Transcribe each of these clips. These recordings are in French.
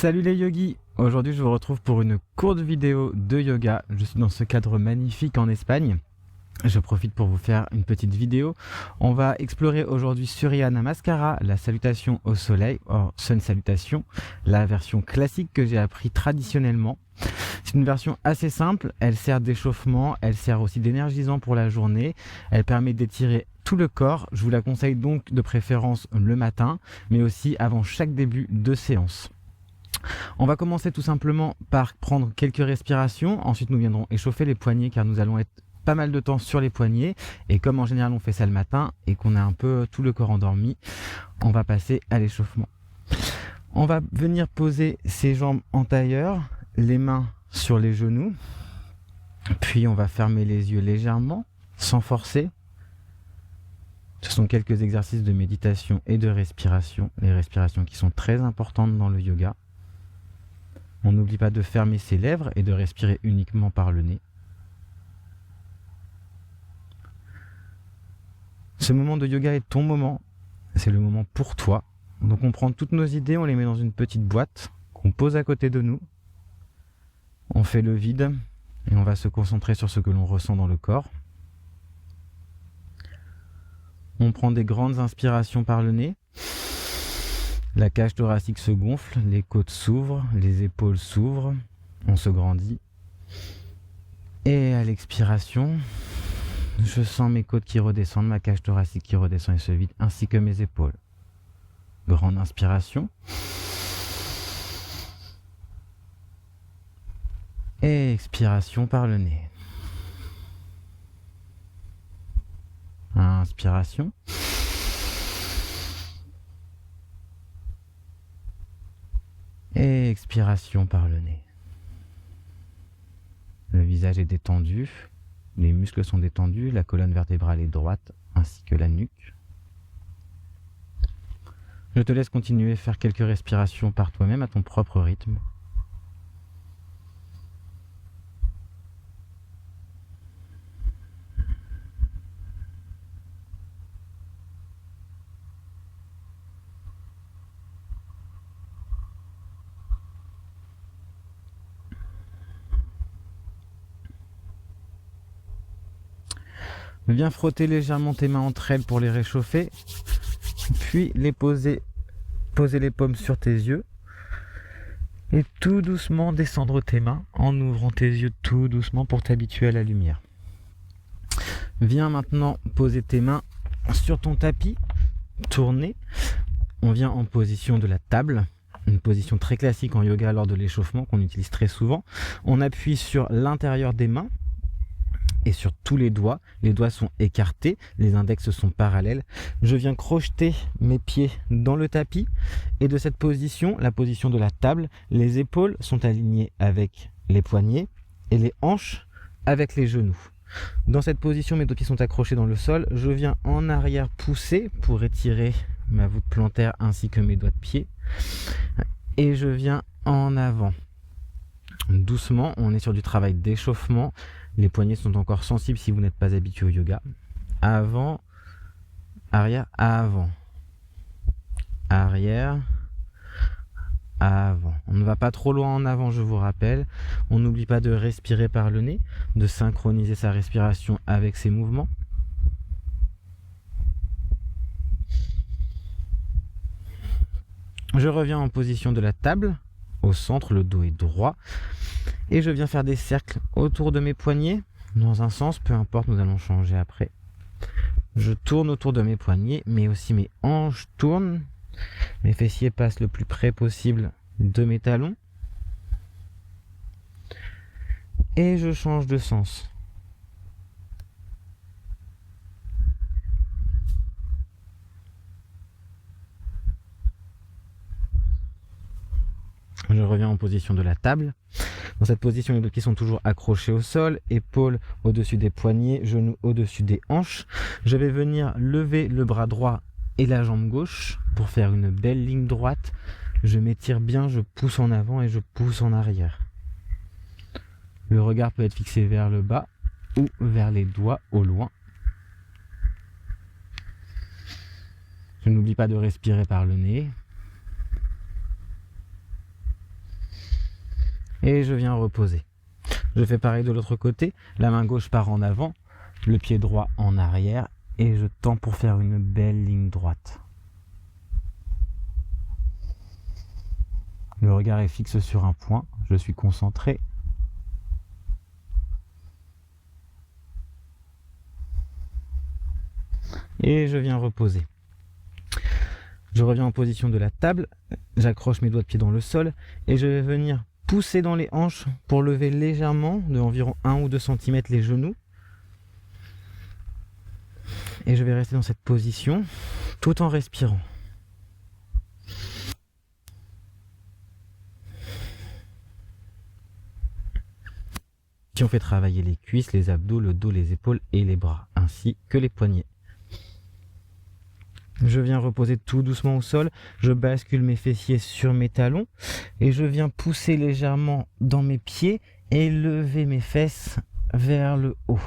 Salut les yogis. Aujourd'hui je vous retrouve pour une courte vidéo de yoga. Je suis dans ce cadre magnifique en Espagne. Je profite pour vous faire une petite vidéo. On va explorer aujourd'hui Surya Namaskara, la salutation au soleil, Sun Salutation, la version classique que j'ai appris traditionnellement. C'est une version assez simple, elle sert d'échauffement, elle sert aussi d'énergisant pour la journée, elle permet d'étirer tout le corps. Je vous la conseille donc de préférence le matin, mais aussi avant chaque début de séance. On va commencer tout simplement par prendre quelques respirations. Ensuite, nous viendrons échauffer les poignets car nous allons être pas mal de temps sur les poignets. Et comme en général on fait ça le matin et qu'on a un peu tout le corps endormi, on va passer à l'échauffement. On va venir poser ses jambes en tailleur, les mains sur les genoux. Puis on va fermer les yeux légèrement, sans forcer. Ce sont quelques exercices de méditation et de respiration. Les respirations qui sont très importantes dans le yoga. On n'oublie pas de fermer ses lèvres et de respirer uniquement par le nez. Ce moment de yoga est ton moment, c'est le moment pour toi. Donc on prend toutes nos idées, on les met dans une petite boîte qu'on pose à côté de nous. On fait le vide et on va se concentrer sur ce que l'on ressent dans le corps. On prend des grandes inspirations par le nez. La cage thoracique se gonfle, les côtes s'ouvrent, les épaules s'ouvrent, on se grandit. Et à l'expiration, je sens mes côtes qui redescendent, ma cage thoracique qui redescend et se vide, ainsi que mes épaules. Grande inspiration. Et expiration par le nez. Inspiration. Et expiration par le nez. Le visage est détendu, les muscles sont détendus, la colonne vertébrale est droite, ainsi que la nuque. Je te laisse continuer à faire quelques respirations par toi-même à ton propre rythme. Viens frotter légèrement tes mains entre elles pour les réchauffer, puis les poser les paumes sur tes yeux et tout doucement descendre tes mains en ouvrant tes yeux tout doucement pour t'habituer à la lumière. Viens maintenant poser tes mains sur ton tapis, tourner. On vient en position de la table, une position très classique en yoga lors de l'échauffement qu'on utilise très souvent. On appuie sur l'intérieur des mains et sur tous les doigts sont écartés, les index sont parallèles. Je viens crocheter mes pieds dans le tapis et de cette position, la position de la table, les épaules sont alignées avec les poignets et les hanches avec les genoux. Dans cette position, mes deux pieds sont accrochés dans le sol. Je viens en arrière pousser pour étirer ma voûte plantaire ainsi que mes doigts de pied. Et je viens en avant. Doucement, on est sur du travail d'échauffement. Les poignets sont encore sensibles si vous n'êtes pas habitué au yoga. Avant, arrière, avant. Arrière, avant. On ne va pas trop loin en avant, je vous rappelle. On n'oublie pas de respirer par le nez, de synchroniser sa respiration avec ses mouvements. Je reviens en position de la table. Au centre, le dos est droit. Et je viens faire des cercles autour de mes poignets, dans un sens, peu importe, nous allons changer après. Je tourne autour de mes poignets, mais aussi mes hanches tournent. Mes fessiers passent le plus près possible de mes talons. Et je change de sens. Je reviens en position de la table. Dans cette position, les deux pieds sont toujours accrochés au sol, épaules au-dessus des poignets, genoux au-dessus des hanches. Je vais venir lever le bras droit et la jambe gauche pour faire une belle ligne droite. Je m'étire bien, je pousse en avant et je pousse en arrière. Le regard peut être fixé vers le bas ou vers les doigts au loin. Je n'oublie pas de respirer par le nez. et je viens reposer. Je fais pareil de l'autre côté, la main gauche part en avant, le pied droit en arrière et je tends pour faire une belle ligne droite. Le regard est fixe sur un point, je suis concentré. Et je viens reposer. Je reviens en position de la table, j'accroche mes doigts de pied dans le sol et je vais venir pousser dans les hanches pour lever légèrement de environ 1 ou 2 cm les genoux. Et je vais rester dans cette position tout en respirant. Si on fait travailler les cuisses, les abdos, le dos, les épaules et les bras, ainsi que les poignets. Je viens reposer tout doucement au sol, je bascule mes fessiers sur mes talons et je viens pousser légèrement dans mes pieds et lever mes fesses vers le haut.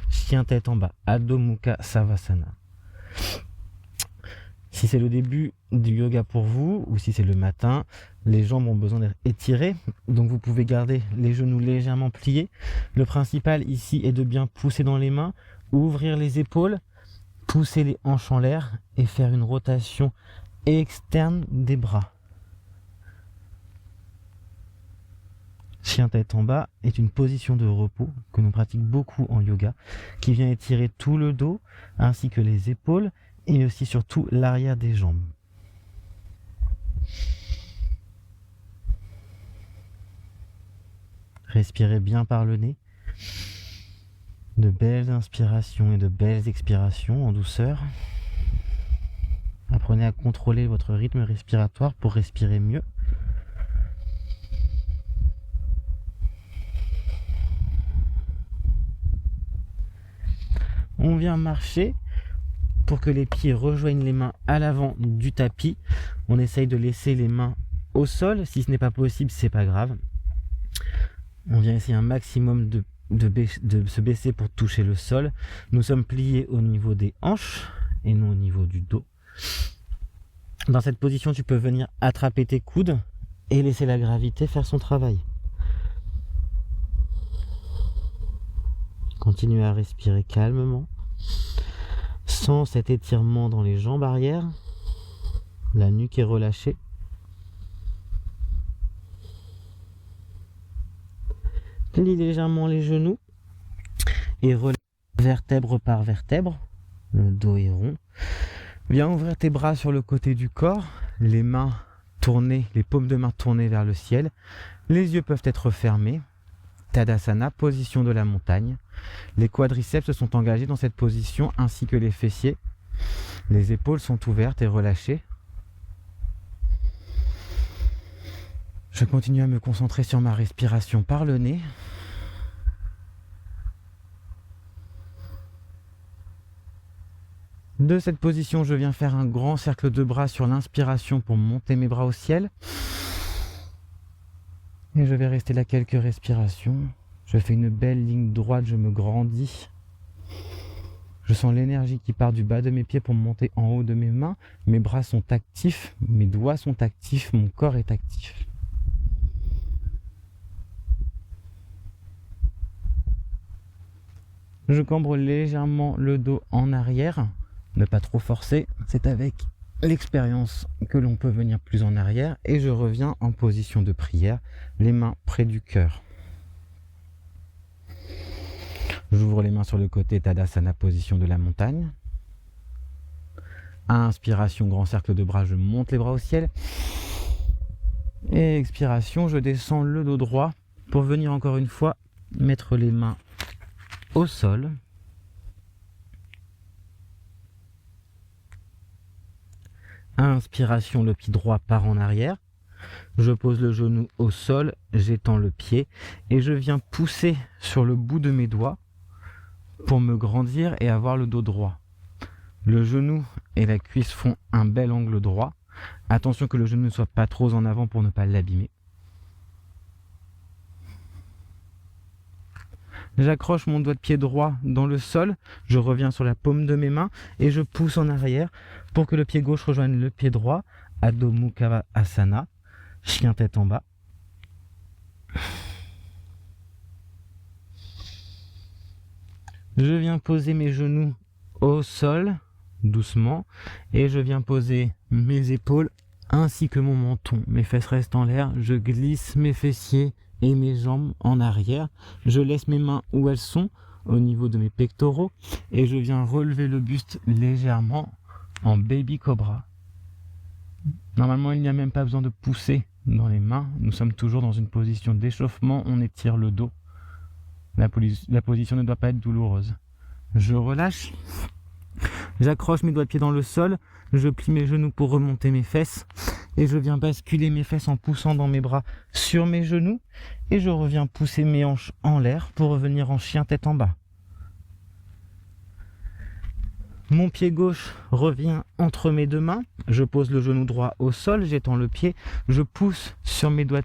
Chien tête en bas, Adho Mukha Savasana. Si c'est le début du yoga pour vous ou si c'est le matin, les jambes ont besoin d'être étirées, donc vous pouvez garder les genoux légèrement pliés. Le principal ici est de bien pousser dans les mains, ouvrir les épaules, pousser les hanches en l'air et faire une rotation externe des bras. Chien tête en bas est une position de repos que l'on pratique beaucoup en yoga, qui vient étirer tout le dos ainsi que les épaules et aussi surtout l'arrière des jambes. Respirez bien par le nez. De belles inspirations et de belles expirations en douceur. Apprenez à contrôler votre rythme respiratoire pour respirer mieux. On vient marcher pour que les pieds rejoignent les mains à l'avant du tapis. On essaye de laisser les mains au sol. Si ce n'est pas possible, c'est pas grave. On vient essayer un maximum de se baisser pour toucher le sol. Nous sommes pliés au niveau des hanches et non au niveau du dos. Dans cette position, tu peux venir attraper tes coudes et laisser la gravité faire son travail. Continue à respirer calmement, sans cet étirement dans les jambes arrière. La nuque est relâchée. Plie légèrement les genoux et relève vertèbre par vertèbre. Le dos est rond. Viens ouvrir tes bras sur le côté du corps, les mains tournées, les paumes de main tournées vers le ciel. Les yeux peuvent être fermés. Tadasana, position de la montagne. Les quadriceps sont engagés dans cette position ainsi que les fessiers. Les épaules sont ouvertes et relâchées. Je continue à me concentrer sur ma respiration par le nez. De cette position, je viens faire un grand cercle de bras sur l'inspiration pour monter mes bras au ciel. Et je vais rester là quelques respirations. Je fais une belle ligne droite, je me grandis. Je sens l'énergie qui part du bas de mes pieds pour monter en haut de mes mains. Mes bras sont actifs, mes doigts sont actifs, mon corps est actif. Je cambre légèrement le dos en arrière, ne pas trop forcer, c'est avec l'expérience que l'on peut venir plus en arrière et je reviens en position de prière, les mains près du cœur. J'ouvre les mains sur le côté, Tadasana, position de la montagne. Inspiration, grand cercle de bras, je monte les bras au ciel. Et expiration, je descends le dos droit pour venir encore une fois mettre les mains au sol. Inspiration, le pied droit part en arrière. Je pose le genou au sol, j'étends le pied et je viens pousser sur le bout de mes doigts pour me grandir et avoir le dos droit. Le genou et la cuisse font un bel angle droit. Attention que le genou ne soit pas trop en avant pour ne pas l'abîmer. J'accroche mon doigt de pied droit dans le sol, je reviens sur la paume de mes mains et je pousse en arrière pour que le pied gauche rejoigne le pied droit, Adho Mukha Asana, chien tête en bas. Je viens poser mes genoux au sol, doucement, et je viens poser mes épaules ainsi que mon menton. Mes fesses restent en l'air, je glisse mes fessiers et mes jambes en arrière. Je laisse mes mains où elles sont, au niveau de mes pectoraux, et je viens relever le buste légèrement en baby cobra. Normalement, il n'y a même pas besoin de pousser dans les mains. Nous sommes toujours dans une position d'échauffement, on étire le dos. La position ne doit pas être douloureuse. Je relâche. J'accroche mes doigts de pied dans le sol. Je plie mes genoux pour remonter mes fesses. Et je viens basculer mes fesses en poussant dans mes bras sur mes genoux. Et je reviens pousser mes hanches en l'air pour revenir en chien tête en bas. Mon pied gauche revient entre mes deux mains. Je pose le genou droit au sol, j'étends le pied. Je pousse sur mes doigts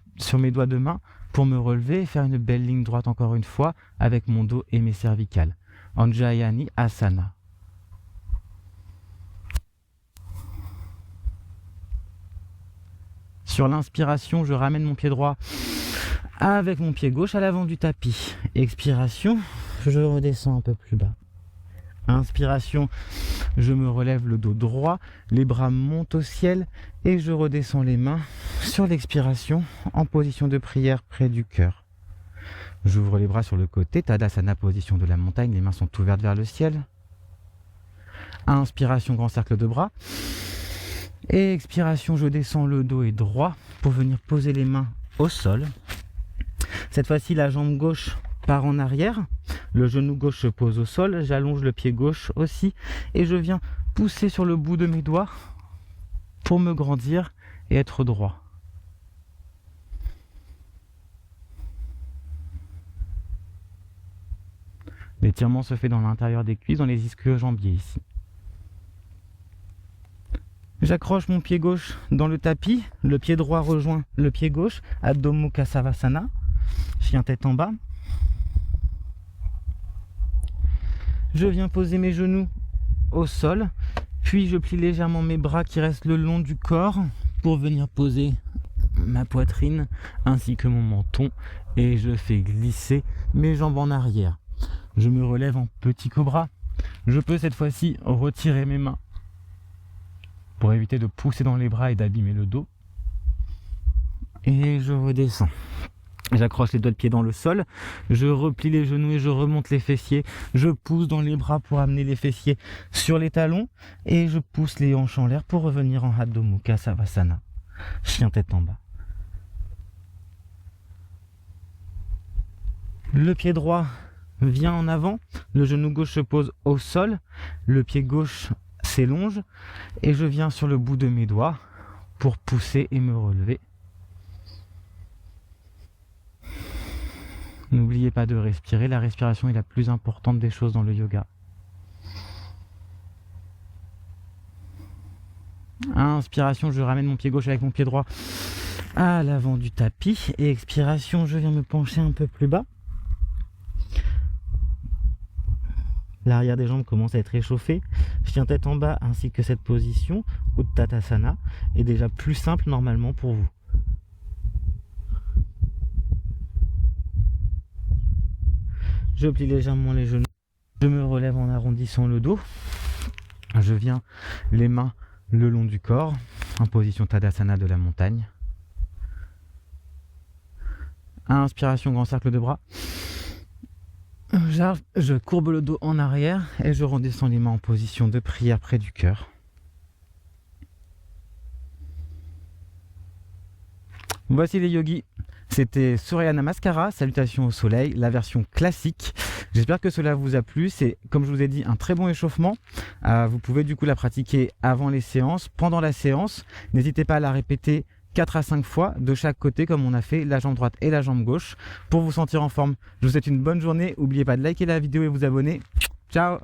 de main pour me relever et faire une belle ligne droite encore une fois avec mon dos et mes cervicales. Anjayani Asana. Sur l'inspiration, je ramène mon pied droit avec mon pied gauche à l'avant du tapis. Expiration, je redescends un peu plus bas. Inspiration, je me relève le dos droit, les bras montent au ciel et je redescends les mains sur l'expiration en position de prière près du cœur. J'ouvre les bras sur le côté, Tadasana, position de la montagne, les mains sont ouvertes vers le ciel. Inspiration, grand cercle de bras. Et expiration, je descends le dos et droit pour venir poser les mains au sol. Cette fois-ci, la jambe gauche part en arrière. Le genou gauche se pose au sol. J'allonge le pied gauche aussi. Et je viens pousser sur le bout de mes doigts pour me grandir et être droit. L'étirement se fait dans l'intérieur des cuisses, dans les ischio-jambiers ici. J'accroche mon pied gauche dans le tapis, le pied droit rejoint le pied gauche, Adho Mukha Savasana, chien tête en bas. Je viens poser mes genoux au sol, puis je plie légèrement mes bras qui restent le long du corps pour venir poser ma poitrine ainsi que mon menton et je fais glisser mes jambes en arrière. Je me relève en petit cobra. Je peux cette fois-ci retirer mes mains pour éviter de pousser dans les bras et d'abîmer le dos. Et je redescends. J'accroche les doigts de pied dans le sol. Je replie les genoux et je remonte les fessiers. Je pousse dans les bras pour amener les fessiers sur les talons. Et je pousse les hanches en l'air pour revenir en Adho Mukha Savasana. Chien tête en bas. Le pied droit vient en avant. Le genou gauche se pose au sol. Le pied gauche s'élonge et je viens sur le bout de mes doigts pour pousser et me relever. N'oubliez pas de respirer, la respiration est la plus importante des choses dans le yoga. Inspiration, je ramène mon pied gauche avec mon pied droit à l'avant du tapis et expiration, je viens me pencher un peu plus bas. L'arrière des jambes commence à être échauffé. Chien tête en bas ainsi que cette position, Uttatasana, est déjà plus simple normalement pour vous. Je plie légèrement les genoux. Je me relève en arrondissant le dos. Je viens les mains le long du corps, en position Tadasana de la montagne. Inspiration, grand cercle de bras. Je courbe le dos en arrière et je redescends les mains en position de prière près du cœur. Voici les yogis. C'était Surya Namaskara, salutations au soleil, la version classique. J'espère que cela vous a plu. C'est, comme je vous ai dit, un très bon échauffement. Vous pouvez du coup la pratiquer avant les séances, pendant la séance. N'hésitez pas à la répéter 4 à 5 fois de chaque côté comme on a fait la jambe droite et la jambe gauche pour vous sentir en forme. Je vous souhaite une bonne journée. N'oubliez pas de liker la vidéo et vous abonner. Ciao!